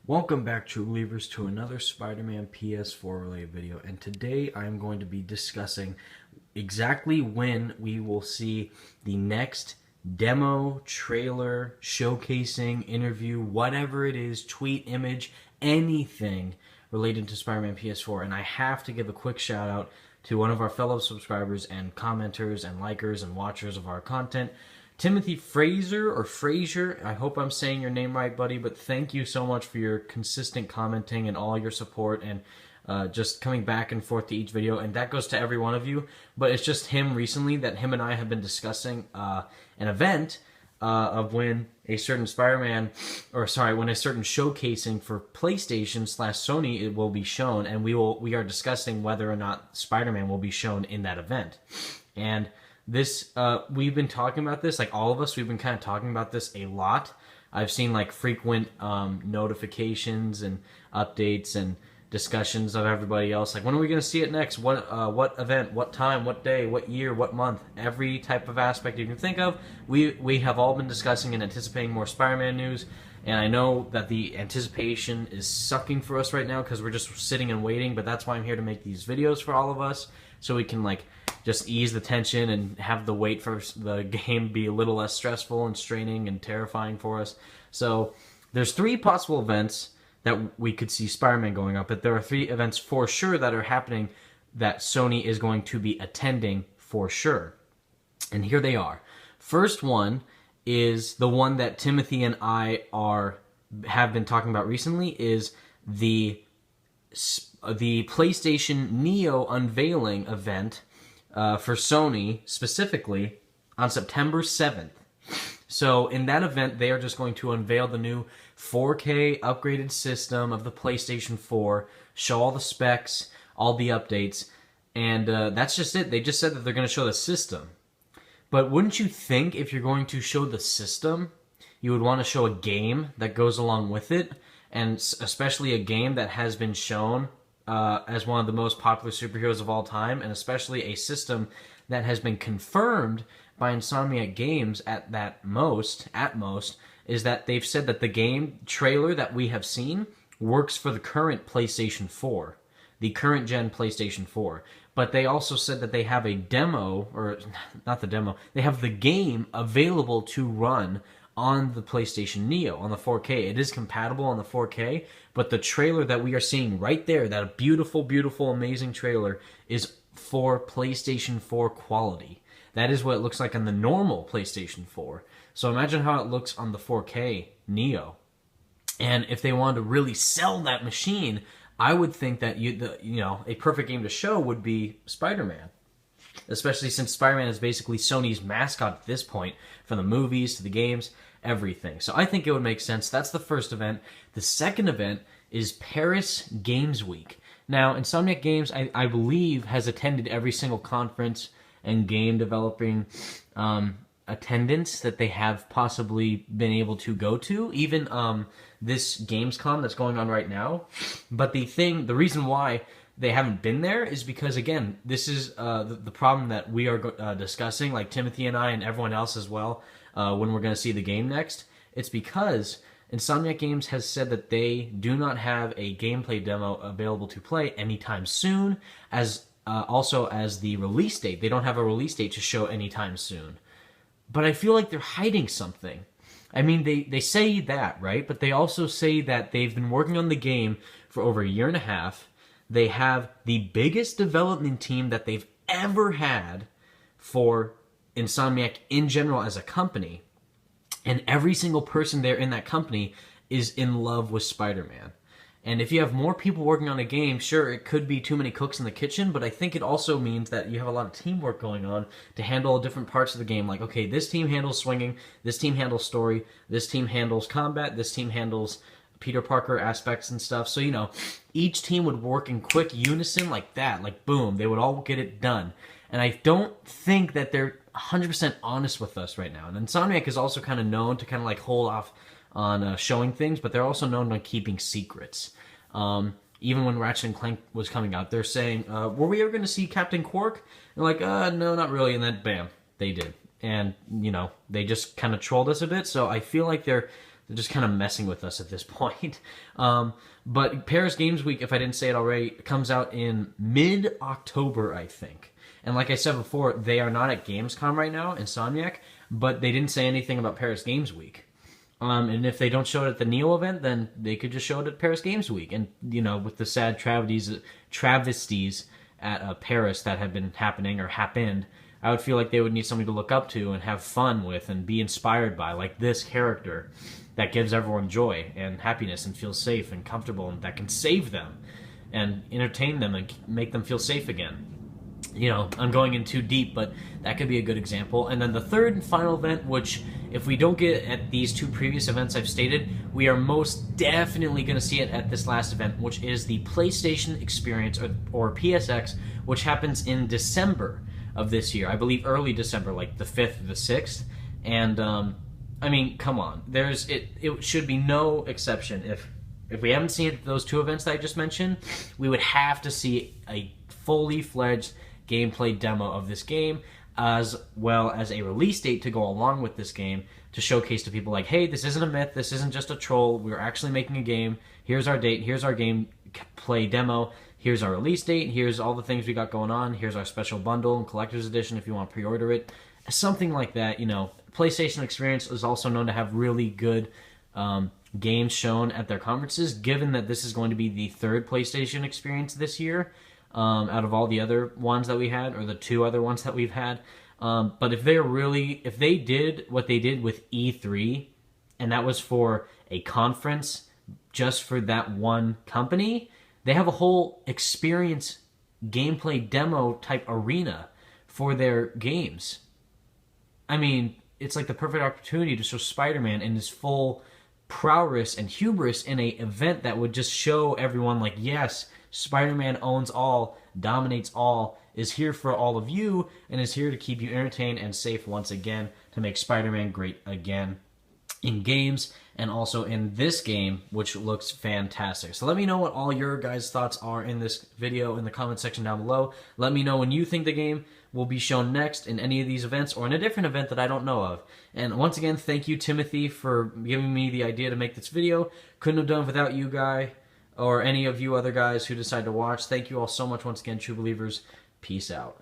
Welcome back, True Believers, to another Spider-Man PS4 related video, and today I'm going to be discussing exactly when we will see the next demo, trailer, showcasing, interview, whatever it is, tweet, image, anything related to Spider-Man PS4. And I have to give a quick shout out to one of our fellow subscribers and commenters and likers and watchers of our content, Timothy Fraser. I hope I'm saying your name right, buddy, but thank you so much for your consistent commenting and all your support and just coming back and forth to each video. And that goes to every one of you, but it's just him recently that him and I have been discussing an event of when a certain when a certain showcasing for PlayStation/Sony it will be shown, and we are discussing whether or not Spider-Man will be shown in that event. And this, we've been talking about this, like all of us, we've been kind of talking about this a lot. I've seen like frequent notifications and updates and discussions of everybody else. Like, when are we going to see it next? What event? What time? What day? What year? What month? Every type of aspect you can think of, we have all been discussing and anticipating more Spider-Man news. And I know that the anticipation is sucking for us right now because we're just sitting and waiting. But that's why I'm here to make these videos for all of us, so we can like just ease the tension and have the wait for the game be a little less stressful and straining and terrifying for us. So there's three possible events that we could see Spider-Man going up, but there are three events for sure that are happening that Sony is going to be attending for sure. And here they are. First one is the one that Timothy and I have been talking about recently, is the PlayStation Neo unveiling event for Sony, specifically on September 7th. So in that event, they are just going to unveil the new 4K upgraded system of the PlayStation 4, show all the specs, all the updates, and that's just it. They just said that they're going to show the system. But wouldn't you think if you're going to show the system, you would want to show a game that goes along with it, and especially a game that has been shown as one of the most popular superheroes of all time, and especially a system that has been confirmed by Insomniac Games at most, is that they've said that the game trailer that we have seen works for the current PlayStation 4, the current gen PlayStation 4. But they also said that they have a demo, or not the demo, they have the game available to run on the PlayStation Neo, on the 4K. It is compatible on the 4K, but the trailer that we are seeing right there, that beautiful, beautiful, amazing trailer, is for PlayStation 4 quality. That is what it looks like on the normal PlayStation 4. So imagine how it looks on the 4K Neo. And if they wanted to really sell that machine, I would think that a perfect game to show would be Spider-Man. Especially since Spider-Man is basically Sony's mascot at this point, from the movies to the games, everything. So I think it would make sense. That's the first event. The second event is Paris Games Week. Now, Insomniac Games, I believe, has attended every single conference and game developing attendance that they have possibly been able to go to, even this Gamescom that's going on right now. But the reason why they haven't been there is because, again, this is the problem that we are discussing, like Timothy and I and everyone else as well, when we're going to see the game next. It's because Insomniac Games has said that they do not have a gameplay demo available to play anytime soon, also as the release date. They don't have a release date to show anytime soon. But I feel like they're hiding something. I mean, they say that, right? But they also say that they've been working on the game for over a year and a half. They have the biggest development team that they've ever had for Insomniac in general as a company. And every single person there in that company is in love with Spider-Man. And if you have more people working on a game, sure, it could be too many cooks in the kitchen, but I think it also means that you have a lot of teamwork going on to handle different parts of the game. Like, okay, this team handles swinging, this team handles story, this team handles combat, this team handles Peter Parker aspects and stuff. So, each team would work in quick unison like that. Like, boom, they would all get it done. And I don't think that they're 100% honest with us right now. And Insomniac is also kind of known to kind of like hold off on showing things, but they're also known on keeping secrets. Even when Ratchet & Clank was coming out, they're saying, were we ever going to see Captain Quark? And they're like, no, not really. And then, bam, they did. And, they just kind of trolled us a bit. So I feel like they're They're just kind of messing with us at this point. But Paris Games Week, if I didn't say it already, comes out in mid-October, I think. And like I said before, they are not at Gamescom right now, Insomniac, but they didn't say anything about Paris Games Week. And if they don't show it at the Neo event, then they could just show it at Paris Games Week. And, you know, with the sad travesties at Paris that have been happening or happened, I would feel like they would need somebody to look up to and have fun with and be inspired by, like this character that gives everyone joy and happiness and feels safe and comfortable and that can save them and entertain them and make them feel safe again. You know, I'm going in too deep, but that could be a good example. And then the third and final event, which if we don't get at these two previous events I've stated, we are most definitely going to see it at this last event, which is the PlayStation Experience, or PSX, which happens in December of this year. I believe early December, like the 5th or the 6th. And, I mean, come on. It should be no exception. If we haven't seen those two events that I just mentioned, we would have to see a fully fledged gameplay demo of this game, as well as a release date to go along with this game to showcase to people like, hey, this isn't a myth, this isn't just a troll, we're actually making a game, here's our date, here's our gameplay demo, here's our release date, here's all the things we got going on, here's our special bundle and collector's edition if you want to pre-order it. Something like that, you know. PlayStation Experience is also known to have really good games shown at their conferences, given that this is going to be the third PlayStation Experience this year. Out of all the other ones that we had, or the two other ones that we've had. But if they did what they did with E3, and that was for a conference just for that one company, they have a whole experience gameplay demo type arena for their games. I mean, it's like the perfect opportunity to show Spider-Man in his full prowess and hubris in a event that would just show everyone like, yes, Spider-Man owns all, dominates all, is here for all of you, and is here to keep you entertained and safe once again, to make Spider-Man great again in games and also in this game, which looks fantastic. So let me know what all your guys' thoughts are in this video in the comment section down below. Let me know when you think the game will be shown next in any of these events or in a different event that I don't know of. And once again, thank you, Timothy, for giving me the idea to make this video. Couldn't have done it without you, guy, or any of you other guys who decide to watch. Thank you all so much once again, true believers. Peace out.